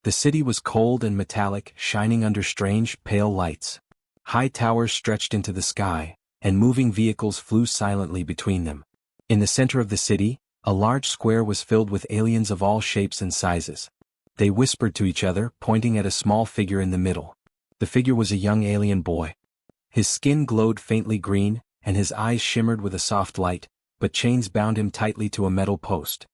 The city was cold and metallic, shining under strange, pale lights. High towers stretched into the sky, and moving vehicles flew silently between them. In the center of the city, a large square was filled with aliens of all shapes and sizes. They whispered to each other, pointing at a small figure in the middle. The figure was a young alien boy. His skin glowed faintly green, and his eyes shimmered with a soft light, but chains bound him tightly to a metal post.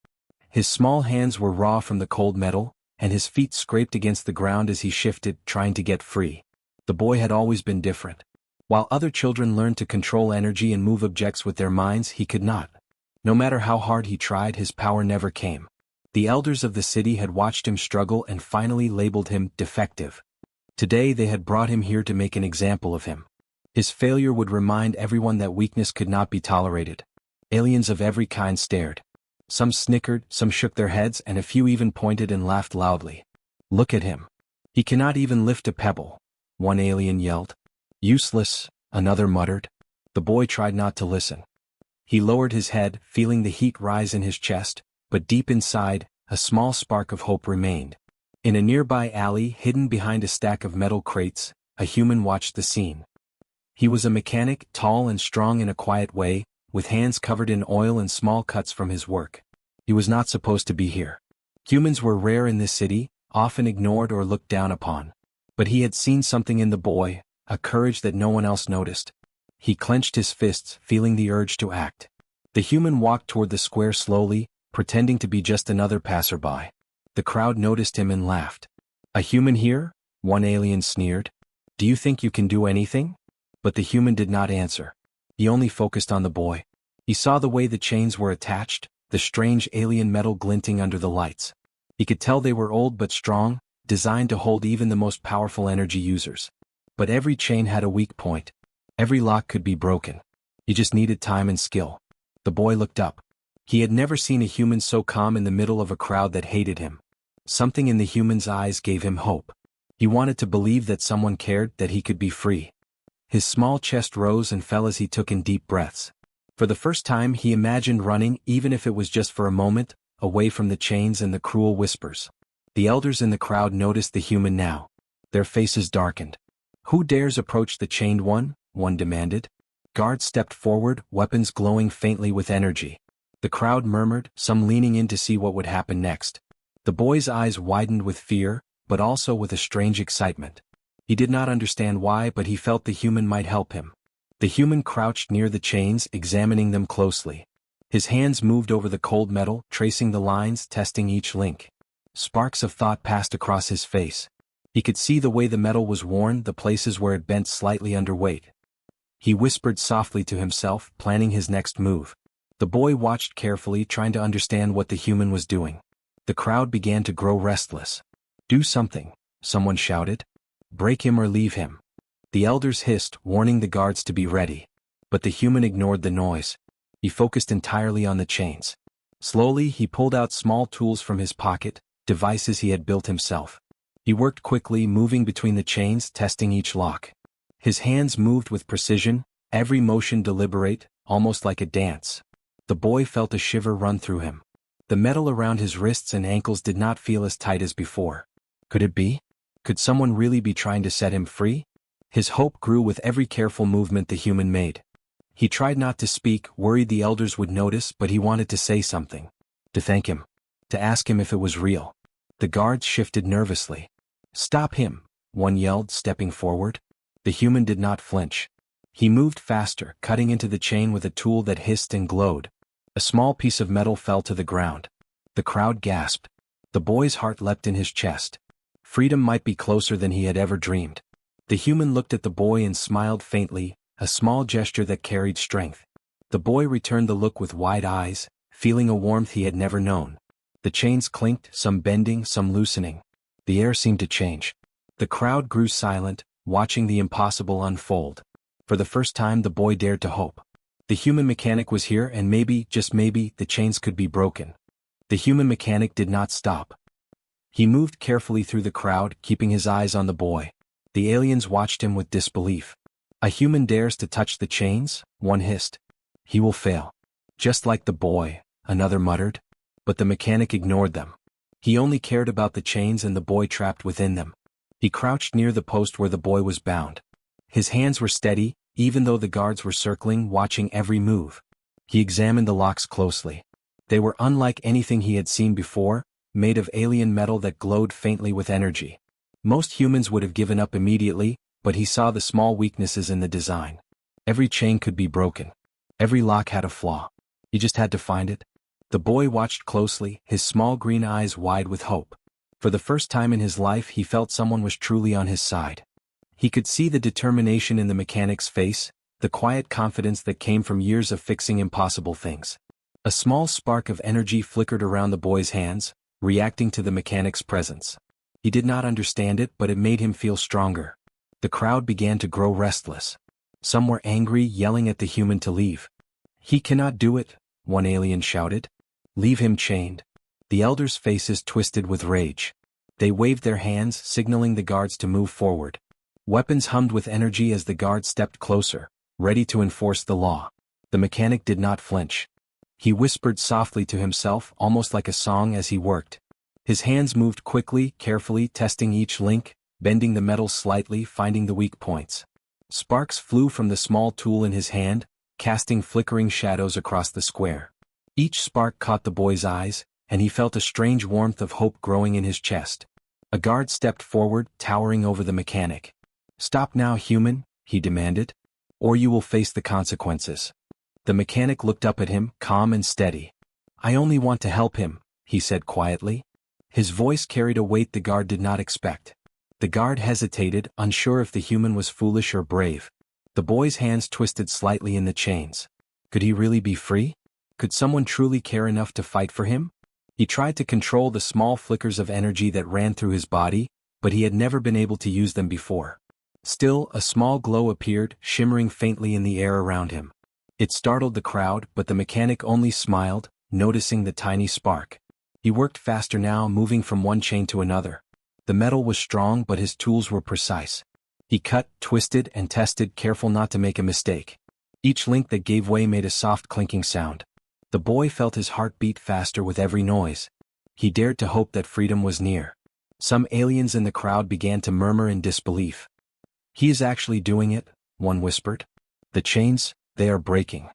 His small hands were raw from the cold metal, and his feet scraped against the ground as he shifted, trying to get free. The boy had always been different. While other children learned to control energy and move objects with their minds, he could not. No matter how hard he tried, his power never came. The elders of the city had watched him struggle and finally labeled him defective. Today they had brought him here to make an example of him. His failure would remind everyone that weakness could not be tolerated. Aliens of every kind stared. Some snickered, some shook their heads, and a few even pointed and laughed loudly. "Look at him. He cannot even lift a pebble," one alien yelled. "Useless," another muttered. The boy tried not to listen. He lowered his head, feeling the heat rise in his chest, but deep inside, a small spark of hope remained. In a nearby alley, hidden behind a stack of metal crates, a human watched the scene. He was a mechanic, tall and strong in a quiet way, with hands covered in oil and small cuts from his work. He was not supposed to be here. Humans were rare in this city, often ignored or looked down upon. But he had seen something in the boy, a courage that no one else noticed. He clenched his fists, feeling the urge to act. The human walked toward the square slowly, pretending to be just another passerby. The crowd noticed him and laughed. "A human here?" one alien sneered. "Do you think you can do anything?" But the human did not answer. He only focused on the boy. He saw the way the chains were attached, the strange alien metal glinting under the lights. He could tell they were old but strong, designed to hold even the most powerful energy users. But every chain had a weak point. Every lock could be broken. He just needed time and skill. The boy looked up. He had never seen a human so calm in the middle of a crowd that hated him. Something in the human's eyes gave him hope. He wanted to believe that someone cared, that he could be free. His small chest rose and fell as he took in deep breaths. For the first time he imagined running, even if it was just for a moment, away from the chains and the cruel whispers. The elders in the crowd noticed the human now. Their faces darkened. "Who dares approach the chained one?" one demanded. Guards stepped forward, weapons glowing faintly with energy. The crowd murmured, some leaning in to see what would happen next. The boy's eyes widened with fear, but also with a strange excitement. He did not understand why, but he felt the human might help him. The human crouched near the chains, examining them closely. His hands moved over the cold metal, tracing the lines, testing each link. Sparks of thought passed across his face. He could see the way the metal was worn, the places where it bent slightly underweight. He whispered softly to himself, planning his next move. The boy watched carefully, trying to understand what the human was doing. The crowd began to grow restless. "Do something," someone shouted. "Break him or leave him." The elders hissed, warning the guards to be ready. But the human ignored the noise. He focused entirely on the chains. Slowly he pulled out small tools from his pocket, devices he had built himself. He worked quickly, moving between the chains, testing each lock. His hands moved with precision, every motion deliberate, almost like a dance. The boy felt a shiver run through him. The metal around his wrists and ankles did not feel as tight as before. Could it be? Could someone really be trying to set him free? His hope grew with every careful movement the human made. He tried not to speak, worried the elders would notice, but he wanted to say something. To thank him. To ask him if it was real. The guards shifted nervously. "Stop him," one yelled, stepping forward. The human did not flinch. He moved faster, cutting into the chain with a tool that hissed and glowed. A small piece of metal fell to the ground. The crowd gasped. The boy's heart leapt in his chest. Freedom might be closer than he had ever dreamed. The human looked at the boy and smiled faintly, a small gesture that carried strength. The boy returned the look with wide eyes, feeling a warmth he had never known. The chains clinked, some bending, some loosening. The air seemed to change. The crowd grew silent, watching the impossible unfold. For the first time the boy dared to hope. The human mechanic was here, and maybe, just maybe, the chains could be broken. The human mechanic did not stop. He moved carefully through the crowd, keeping his eyes on the boy. The aliens watched him with disbelief. "A human dares to touch the chains?" one hissed. "He will fail." "Just like the boy," another muttered. But the mechanic ignored them. He only cared about the chains and the boy trapped within them. He crouched near the post where the boy was bound. His hands were steady, even though the guards were circling, watching every move. He examined the locks closely. They were unlike anything he had seen before, made of alien metal that glowed faintly with energy. Most humans would have given up immediately, but he saw the small weaknesses in the design. Every chain could be broken. Every lock had a flaw. He just had to find it. The boy watched closely, his small green eyes wide with hope. For the first time in his life he felt someone was truly on his side. He could see the determination in the mechanic's face, the quiet confidence that came from years of fixing impossible things. A small spark of energy flickered around the boy's hands, reacting to the mechanic's presence. He did not understand it, but it made him feel stronger. The crowd began to grow restless. Some were angry, yelling at the human to leave. "He cannot do it," one alien shouted. "Leave him chained." The elders' faces twisted with rage. They waved their hands, signaling the guards to move forward. Weapons hummed with energy as the guards stepped closer, ready to enforce the law. The mechanic did not flinch. He whispered softly to himself, almost like a song as he worked. His hands moved quickly, carefully, testing each link, bending the metal slightly, finding the weak points. Sparks flew from the small tool in his hand, casting flickering shadows across the square. Each spark caught the boy's eyes, and he felt a strange warmth of hope growing in his chest. A guard stepped forward, towering over the mechanic. "Stop now, human," he demanded, "or you will face the consequences." The mechanic looked up at him, calm and steady. "I only want to help him," he said quietly. His voice carried a weight the guard did not expect. The guard hesitated, unsure if the human was foolish or brave. The boy's hands twisted slightly in the chains. Could he really be free? Could someone truly care enough to fight for him? He tried to control the small flickers of energy that ran through his body, but he had never been able to use them before. Still, a small glow appeared, shimmering faintly in the air around him. It startled the crowd, but the mechanic only smiled, noticing the tiny spark. He worked faster now, moving from one chain to another. The metal was strong, but his tools were precise. He cut, twisted, and tested, careful not to make a mistake. Each link that gave way made a soft clinking sound. The boy felt his heart beat faster with every noise. He dared to hope that freedom was near. Some aliens in the crowd began to murmur in disbelief. "He is actually doing it," one whispered. "The chains, they are breaking."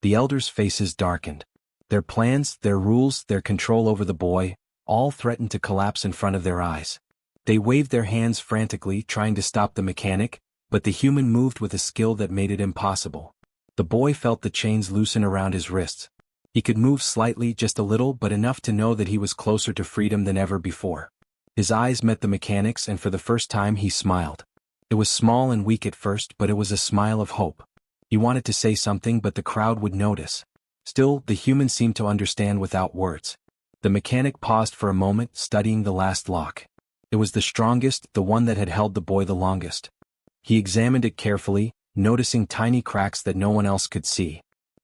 The elders' faces darkened. Their plans, their rules, their control over the boy, all threatened to collapse in front of their eyes. They waved their hands frantically, trying to stop the mechanic, but the human moved with a skill that made it impossible. The boy felt the chains loosen around his wrists. He could move slightly, just a little, but enough to know that he was closer to freedom than ever before. His eyes met the mechanic's, and for the first time he smiled. It was small and weak at first, but it was a smile of hope. He wanted to say something, but the crowd would notice. Still, the human seemed to understand without words. The mechanic paused for a moment, studying the last lock. It was the strongest, the one that had held the boy the longest. He examined it carefully, noticing tiny cracks that no one else could see.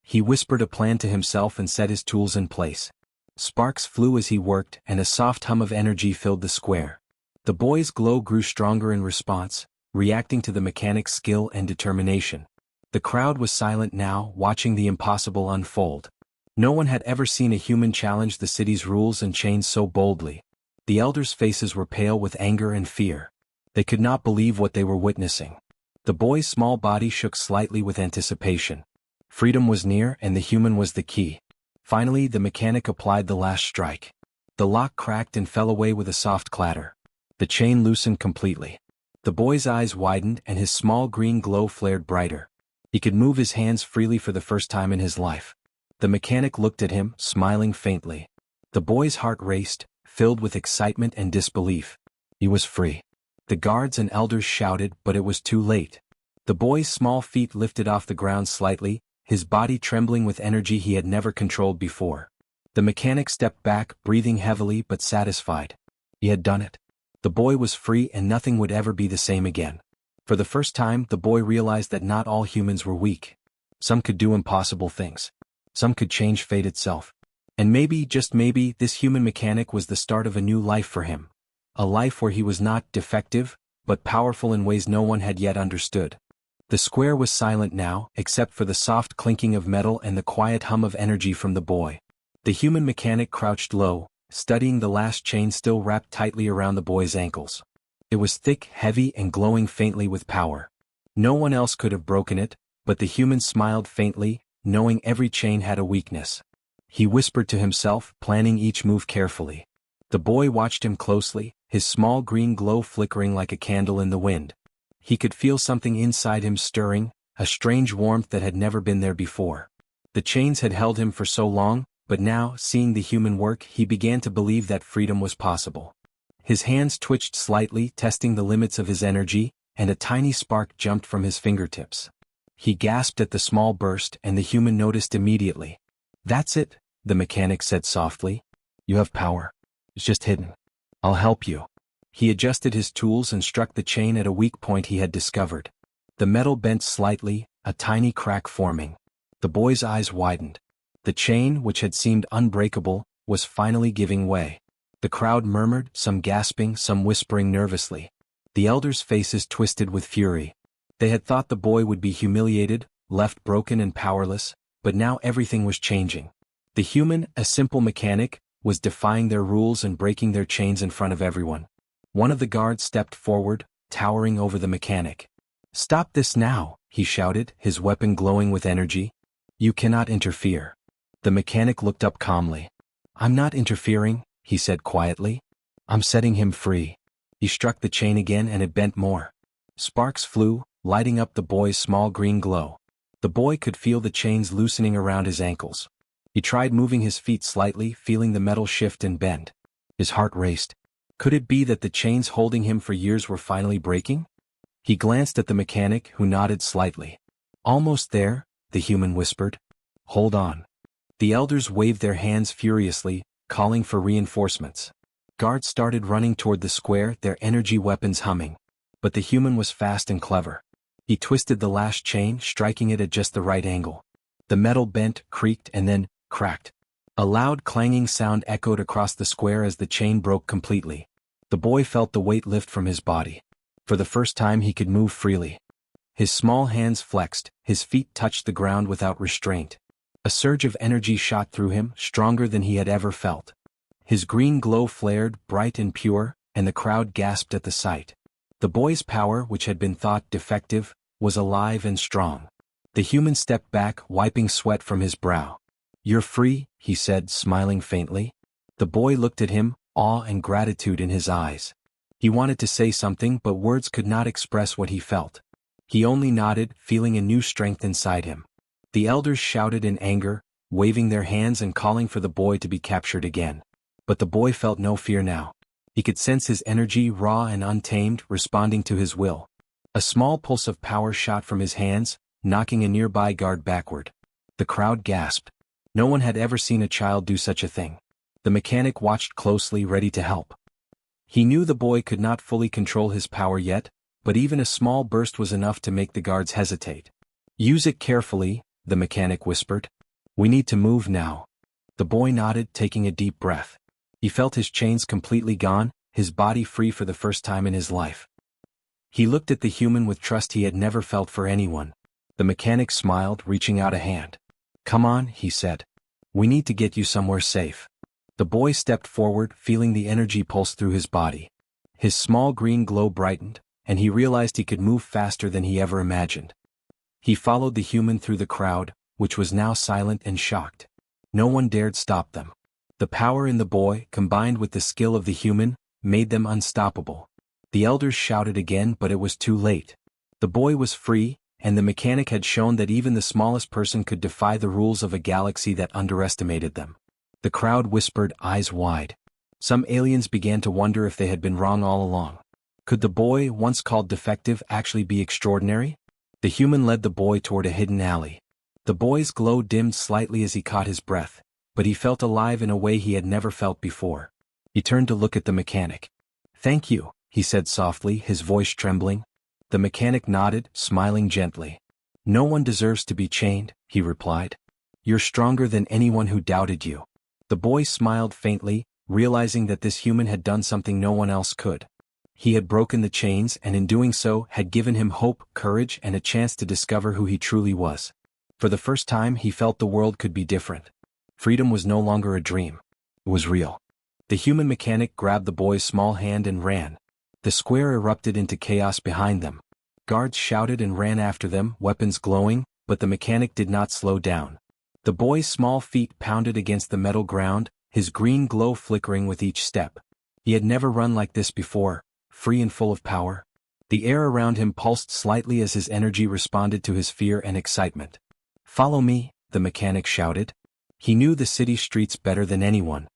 He whispered a plan to himself and set his tools in place. Sparks flew as he worked, and a soft hum of energy filled the square. The boy's glow grew stronger in response, reacting to the mechanic's skill and determination. The crowd was silent now, watching the impossible unfold. No one had ever seen a human challenge the city's rules and chains so boldly. The elders' faces were pale with anger and fear. They could not believe what they were witnessing. The boy's small body shook slightly with anticipation. Freedom was near, and the human was the key. Finally, the mechanic applied the last strike. The lock cracked and fell away with a soft clatter. The chain loosened completely. The boy's eyes widened, and his small green glow flared brighter. He could move his hands freely for the first time in his life. The mechanic looked at him, smiling faintly. The boy's heart raced, filled with excitement and disbelief. He was free. The guards and elders shouted, but it was too late. The boy's small feet lifted off the ground slightly, his body trembling with energy he had never controlled before. The mechanic stepped back, breathing heavily but satisfied. He had done it. The boy was free, and nothing would ever be the same again. For the first time, the boy realized that not all humans were weak. Some could do impossible things. Some could change fate itself. And maybe, just maybe, this human mechanic was the start of a new life for him. A life where he was not defective, but powerful in ways no one had yet understood. The square was silent now, except for the soft clinking of metal and the quiet hum of energy from the boy. The human mechanic crouched low, studying the last chain still wrapped tightly around the boy's ankles. It was thick, heavy, and glowing faintly with power. No one else could have broken it, but the human smiled faintly, knowing every chain had a weakness. He whispered to himself, planning each move carefully. The boy watched him closely, his small green glow flickering like a candle in the wind. He could feel something inside him stirring, a strange warmth that had never been there before. The chains had held him for so long, but now, seeing the human work, he began to believe that freedom was possible. His hands twitched slightly, testing the limits of his energy, and a tiny spark jumped from his fingertips. He gasped at the small burst, and the human noticed immediately. "That's it," the mechanic said softly. "You have power. It's just hidden. I'll help you." He adjusted his tools and struck the chain at a weak point he had discovered. The metal bent slightly, a tiny crack forming. The boy's eyes widened. The chain, which had seemed unbreakable, was finally giving way. The crowd murmured, some gasping, some whispering nervously. The elders' faces twisted with fury. They had thought the boy would be humiliated, left broken and powerless, but now everything was changing. The human, a simple mechanic, was defying their rules and breaking their chains in front of everyone. One of the guards stepped forward, towering over the mechanic. "Stop this now," he shouted, his weapon glowing with energy. "You cannot interfere." The mechanic looked up calmly. "I'm not interfering," he said quietly. "I'm setting him free." He struck the chain again and it bent more. Sparks flew, lighting up the boy's small green glow. The boy could feel the chains loosening around his ankles. He tried moving his feet slightly, feeling the metal shift and bend. His heart raced. Could it be that the chains holding him for years were finally breaking? He glanced at the mechanic, who nodded slightly. "Almost there," the human whispered. "Hold on." The elders waved their hands furiously, calling for reinforcements. Guards started running toward the square, their energy weapons humming. But the human was fast and clever. He twisted the last chain, striking it at just the right angle. The metal bent, creaked, and then cracked. A loud clanging sound echoed across the square as the chain broke completely. The boy felt the weight lift from his body. For the first time he could move freely. His small hands flexed, his feet touched the ground without restraint. A surge of energy shot through him, stronger than he had ever felt. His green glow flared, bright and pure, and the crowd gasped at the sight. The boy's power, which had been thought defective, was alive and strong. The human stepped back, wiping sweat from his brow. "You're free," he said, smiling faintly. The boy looked at him, awe and gratitude in his eyes. He wanted to say something, but words could not express what he felt. He only nodded, feeling a new strength inside him. The elders shouted in anger, waving their hands and calling for the boy to be captured again. But the boy felt no fear now. He could sense his energy, raw and untamed, responding to his will. A small pulse of power shot from his hands, knocking a nearby guard backward. The crowd gasped. No one had ever seen a child do such a thing. The mechanic watched closely, ready to help. He knew the boy could not fully control his power yet, but even a small burst was enough to make the guards hesitate. "Use it carefully," the mechanic whispered. "We need to move now." The boy nodded, taking a deep breath. He felt his chains completely gone, his body free for the first time in his life. He looked at the human with trust he had never felt for anyone. The mechanic smiled, reaching out a hand. "Come on," he said. "We need to get you somewhere safe." The boy stepped forward, feeling the energy pulse through his body. His small green glow brightened, and he realized he could move faster than he ever imagined. He followed the human through the crowd, which was now silent and shocked. No one dared stop them. The power in the boy, combined with the skill of the human, made them unstoppable. The elders shouted again, but it was too late. The boy was free, and the mechanic had shown that even the smallest person could defy the rules of a galaxy that underestimated them. The crowd whispered, eyes wide. Some aliens began to wonder if they had been wrong all along. Could the boy, once called defective, actually be extraordinary? The human led the boy toward a hidden alley. The boy's glow dimmed slightly as he caught his breath, but he felt alive in a way he had never felt before. He turned to look at the mechanic. "Thank you," he said softly, his voice trembling. The mechanic nodded, smiling gently. "No one deserves to be chained," he replied. "You're stronger than anyone who doubted you." The boy smiled faintly, realizing that this human had done something no one else could. He had broken the chains and in doing so had given him hope, courage, and a chance to discover who he truly was. For the first time he felt the world could be different. Freedom was no longer a dream. It was real. The human mechanic grabbed the boy's small hand and ran. The square erupted into chaos behind them. Guards shouted and ran after them, weapons glowing, but the mechanic did not slow down. The boy's small feet pounded against the metal ground, his green glow flickering with each step. He had never run like this before, free and full of power. The air around him pulsed slightly as his energy responded to his fear and excitement. "Follow me," the mechanic shouted. He knew the city streets better than anyone.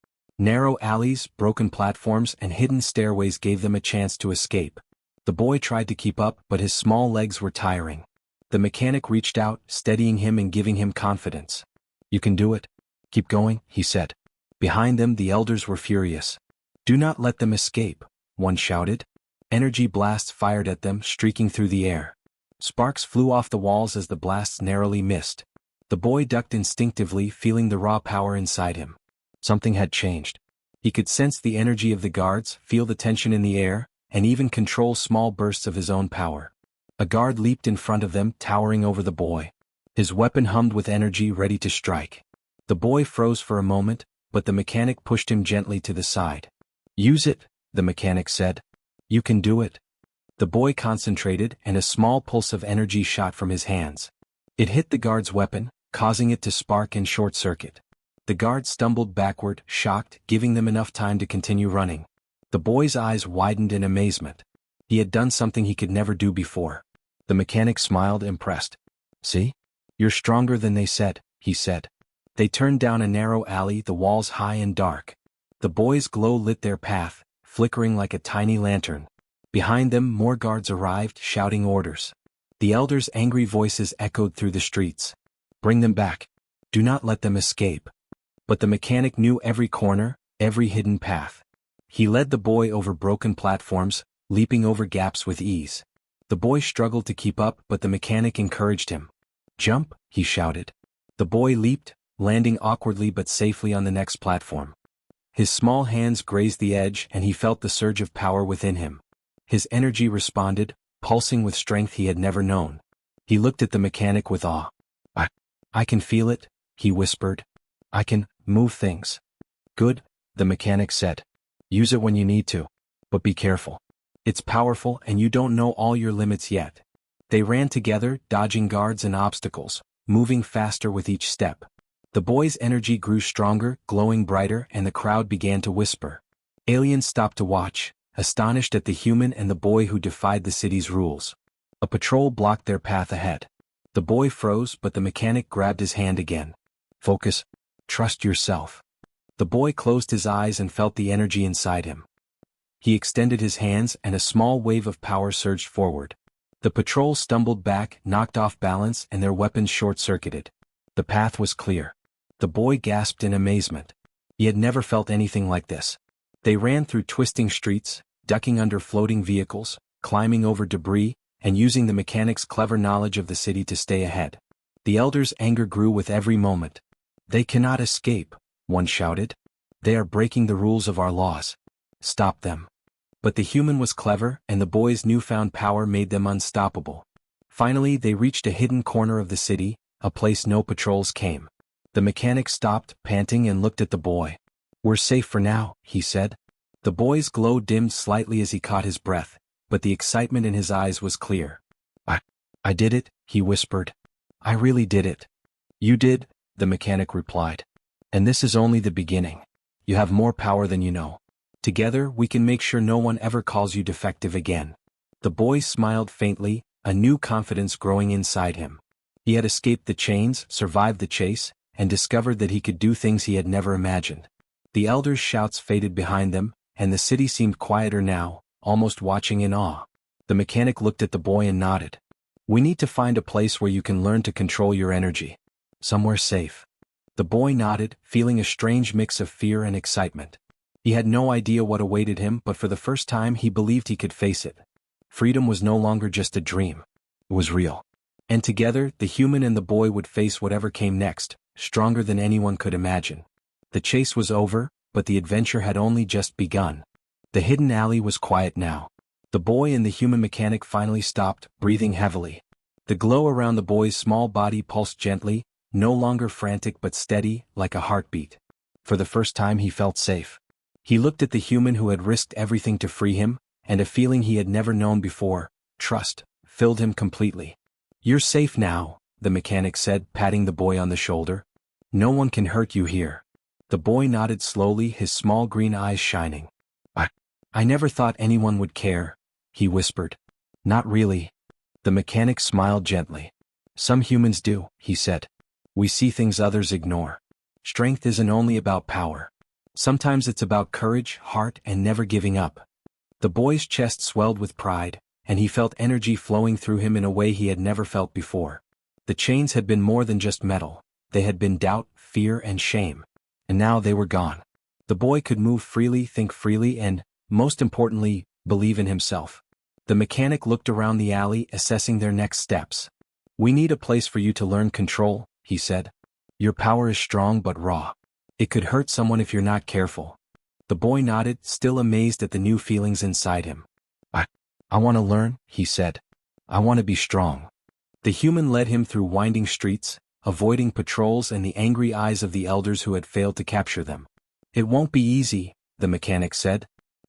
Narrow alleys, broken platforms, and hidden stairways gave them a chance to escape. The boy tried to keep up, but his small legs were tiring. The mechanic reached out, steadying him and giving him confidence. "You can do it. Keep going," he said. Behind them the elders were furious. "Do not let them escape," one shouted. Energy blasts fired at them, streaking through the air. Sparks flew off the walls as the blasts narrowly missed. The boy ducked instinctively, feeling the raw power inside him. Something had changed. He could sense the energy of the guards, feel the tension in the air, and even control small bursts of his own power. A guard leaped in front of them, towering over the boy. His weapon hummed with energy, ready to strike. The boy froze for a moment, but the mechanic pushed him gently to the side. "Use it," the mechanic said. "You can do it." The boy concentrated, and a small pulse of energy shot from his hands. It hit the guard's weapon, causing it to spark and short-circuit. The guard stumbled backward, shocked, giving them enough time to continue running. The boy's eyes widened in amazement. He had done something he could never do before. The mechanic smiled, impressed. "See? You're stronger than they said," he said. They turned down a narrow alley, the walls high and dark. The boy's glow lit their path, flickering like a tiny lantern. Behind them, more guards arrived, shouting orders. The elders' angry voices echoed through the streets. "Bring them back. Do not let them escape." But the mechanic knew every corner, every hidden path. He led the boy over broken platforms, leaping over gaps with ease. The boy struggled to keep up, but the mechanic encouraged him. "Jump," he shouted. The boy leaped, landing awkwardly but safely on the next platform. His small hands grazed the edge, and he felt the surge of power within him. His energy responded, pulsing with strength he had never known. He looked at the mechanic with awe. I can feel it," he whispered. "I can move things." "Good," the mechanic said. "Use it when you need to. But be careful. It's powerful and you don't know all your limits yet." They ran together, dodging guards and obstacles, moving faster with each step. The boy's energy grew stronger, glowing brighter, and the crowd began to whisper. Aliens stopped to watch, astonished at the human and the boy who defied the city's rules. A patrol blocked their path ahead. The boy froze, but the mechanic grabbed his hand again. "Focus. Trust yourself." The boy closed his eyes and felt the energy inside him. He extended his hands and a small wave of power surged forward. The patrol stumbled back, knocked off balance, and their weapons short-circuited. The path was clear. The boy gasped in amazement. He had never felt anything like this. They ran through twisting streets, ducking under floating vehicles, climbing over debris, and using the mechanic's clever knowledge of the city to stay ahead. The elders' anger grew with every moment. "They cannot escape," one shouted. "They are breaking the rules of our laws. Stop them." But the human was clever, and the boy's newfound power made them unstoppable. Finally they reached a hidden corner of the city, a place no patrols came. The mechanic stopped, panting, and looked at the boy. "We're safe for now," he said. The boy's glow dimmed slightly as he caught his breath, but the excitement in his eyes was clear. I did it," he whispered. "I really did it." "You did," the mechanic replied. "And this is only the beginning. You have more power than you know. Together we can make sure no one ever calls you defective again." The boy smiled faintly, a new confidence growing inside him. He had escaped the chains, survived the chase, and discovered that he could do things he had never imagined. The elders' shouts faded behind them, and the city seemed quieter now, almost watching in awe. The mechanic looked at the boy and nodded. "We need to find a place where you can learn to control your energy. Somewhere safe." The boy nodded, feeling a strange mix of fear and excitement. He had no idea what awaited him, but for the first time he believed he could face it. Freedom was no longer just a dream. It was real. And together, the human and the boy would face whatever came next, stronger than anyone could imagine. The chase was over, but the adventure had only just begun. The hidden alley was quiet now. The boy and the human mechanic finally stopped, breathing heavily. The glow around the boy's small body pulsed gently, no longer frantic but steady, like a heartbeat. For the first time he felt safe. He looked at the human who had risked everything to free him, and a feeling he had never known before, trust, filled him completely. "You're safe now," the mechanic said, patting the boy on the shoulder. "No one can hurt you here." The boy nodded slowly, his small green eyes shining. I never thought anyone would care," he whispered. "Not really." The mechanic smiled gently. "Some humans do," he said. "We see things others ignore. Strength isn't only about power. Sometimes it's about courage, heart, and never giving up." The boy's chest swelled with pride, and he felt energy flowing through him in a way he had never felt before. The chains had been more than just metal. They had been doubt, fear, and shame. And now they were gone. The boy could move freely, think freely, and, most importantly, believe in himself. The mechanic looked around the alley, assessing their next steps. "We need a place for you to learn control," he said. "Your power is strong but raw. It could hurt someone if you're not careful." The boy nodded, still amazed at the new feelings inside him. I want to learn," he said. "I want to be strong." The human led him through winding streets, avoiding patrols and the angry eyes of the elders who had failed to capture them. "It won't be easy," the mechanic said.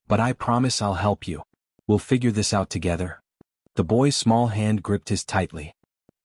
"But I promise I'll help you. We'll figure this out together." The boy's small hand gripped his tightly.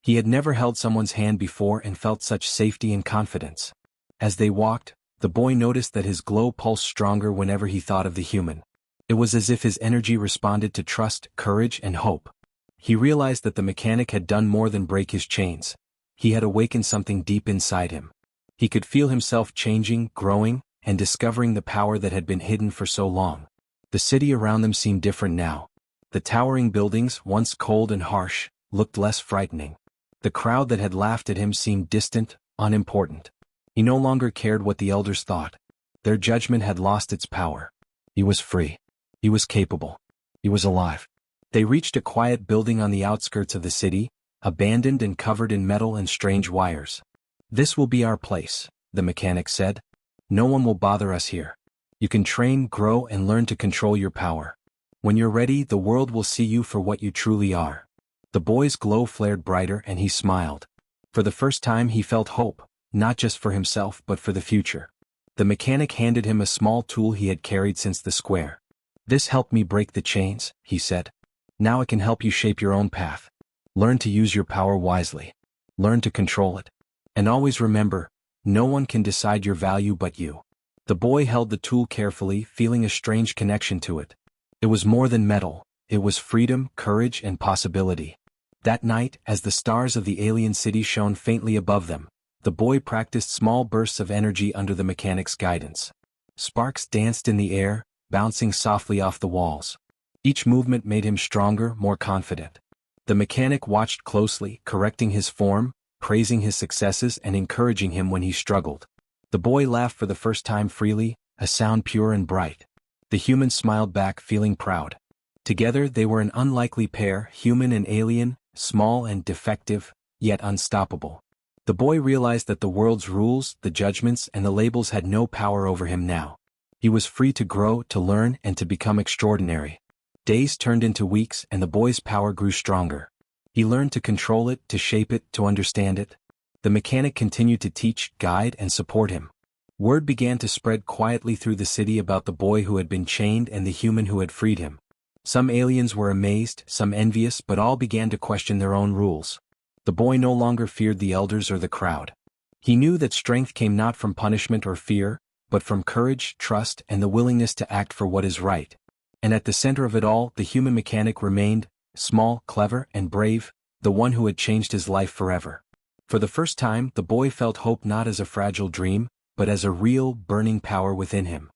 He had never held someone's hand before and felt such safety and confidence. As they walked, the boy noticed that his glow pulsed stronger whenever he thought of the human. It was as if his energy responded to trust, courage, and hope. He realized that the mechanic had done more than break his chains. He had awakened something deep inside him. He could feel himself changing, growing, and discovering the power that had been hidden for so long. The city around them seemed different now. The towering buildings, once cold and harsh, looked less frightening. The crowd that had laughed at him seemed distant, unimportant. He no longer cared what the elders thought. Their judgment had lost its power. He was free. He was capable. He was alive. They reached a quiet building on the outskirts of the city, abandoned and covered in metal and strange wires. "This will be our place," the mechanic said. "No one will bother us here. You can train, grow, and learn to control your power. When you're ready, the world will see you for what you truly are." The boy's glow flared brighter and he smiled. For the first time he felt hope, not just for himself but for the future. The mechanic handed him a small tool he had carried since the square. "This helped me break the chains," he said. "Now it can help you shape your own path. Learn to use your power wisely. Learn to control it. And always remember, no one can decide your value but you." The boy held the tool carefully, feeling a strange connection to it. It was more than metal. It was freedom, courage, and possibility. That night, as the stars of the alien city shone faintly above them, the boy practiced small bursts of energy under the mechanic's guidance. Sparks danced in the air, bouncing softly off the walls. Each movement made him stronger, more confident. The mechanic watched closely, correcting his form, praising his successes, and encouraging him when he struggled. The boy laughed for the first time freely, a sound pure and bright. The human smiled back, feeling proud. Together they were an unlikely pair, human and alien, small and defective, yet unstoppable. The boy realized that the world's rules, the judgments, and the labels had no power over him now. He was free to grow, to learn, and to become extraordinary. Days turned into weeks and the boy's power grew stronger. He learned to control it, to shape it, to understand it. The mechanic continued to teach, guide, and support him. Word began to spread quietly through the city about the boy who had been chained and the human who had freed him. Some aliens were amazed, some envious, but all began to question their own rules. The boy no longer feared the elders or the crowd. He knew that strength came not from punishment or fear, but from courage, trust, and the willingness to act for what is right. And at the center of it all, the human mechanic remained, small, clever, and brave, the one who had changed his life forever. For the first time, the boy felt hope not as a fragile dream, but as a real, burning power within him.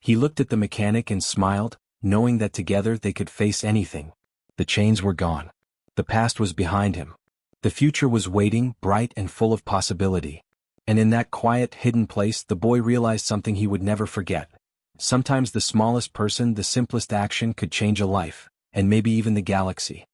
He looked at the mechanic and smiled, knowing that together they could face anything. The chains were gone. The past was behind him. The future was waiting, bright and full of possibility. And in that quiet, hidden place, the boy realized something he would never forget. Sometimes the smallest person, the simplest action could change a life, and maybe even the galaxy.